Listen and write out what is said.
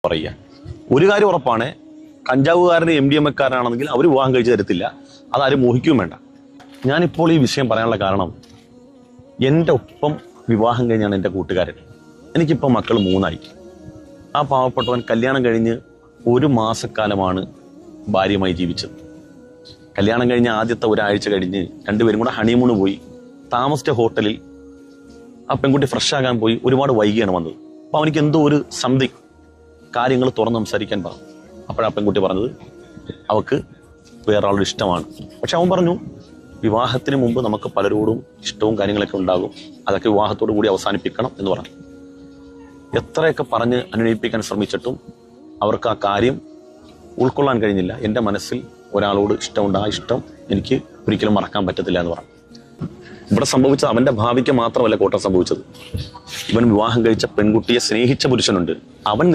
പറയുക. ഒരു കാര്യം ഉറപ്പാണ്, കഞ്ചാവുകാരന് MDMA കാരനാണെങ്കിൽ അവർ വിവാഹം കഴിച്ചു തരത്തില്ല. അതാരും മോഹിക്കുകയും വേണ്ട. ഞാനിപ്പോൾ ഈ വിഷയം പറയാനുള്ള കാരണം, എൻ്റെ ഒപ്പം വിവാഹം കഴിഞ്ഞാണ് എൻ്റെ കൂട്ടുകാരൻ. എനിക്കിപ്പോൾ മക്കൾ 3 ആ പാവപ്പെട്ടവൻ കല്യാണം കഴിഞ്ഞ് 1 മാസക്കാലമാണ് ഭാര്യയുമായി ജീവിച്ചത്. കല്യാണം കഴിഞ്ഞ് ആദ്യത്തെ ഒരാഴ്ച കഴിഞ്ഞ് രണ്ടുപേരും കൂടെ ഹണിമൂണ് പോയി. താമസിച്ച ഹോട്ടലിൽ ആ പെൺകുട്ടി ഫ്രഷ് ആകാൻ പോയി. ഒരുപാട് വൈകിയാണ് വന്നത്. അപ്പോൾ അവനിക്ക് എന്തോ ഒരു സംതിങ് കാര്യങ്ങൾ തുറന്ന് സംസാരിക്കാൻ പറഞ്ഞു. അപ്പോഴാ പെൺകുട്ടി പറഞ്ഞത് അവൾക്ക് വേറൊരാളുടെ ഇഷ്ടമാണ്. പക്ഷെ അവൻ പറഞ്ഞു, വിവാഹത്തിന് മുമ്പ് നമുക്ക് പലരോടും ഇഷ്ടവും കാര്യങ്ങളൊക്കെ ഉണ്ടാകും, അതൊക്കെ വിവാഹത്തോടു കൂടി അവസാനിപ്പിക്കണം എന്ന് പറഞ്ഞു. എത്രയൊക്കെ പറഞ്ഞ് അനുനയിപ്പിക്കാൻ ശ്രമിച്ചിട്ടും അവർക്ക് ആ കാര്യം ഉൾക്കൊള്ളാൻ കഴിഞ്ഞില്ല. എൻ്റെ മനസ്സിൽ ഒരാളോട് ഇഷ്ടമുണ്ട്, ആ ഇഷ്ടം എനിക്ക് ഒരിക്കലും മറക്കാൻ പറ്റത്തില്ല എന്ന് പറഞ്ഞു. ഇവിടെ സംഭവിച്ചത് അവൻ്റെ ഭാവിക്ക് മാത്രമല്ല കോട്ടം സംഭവിച്ചത്. ഇവൻ വിവാഹം കഴിച്ച പെൺകുട്ടിയെ സ്നേഹിച്ച പുരുഷനുണ്ട്. അവൻ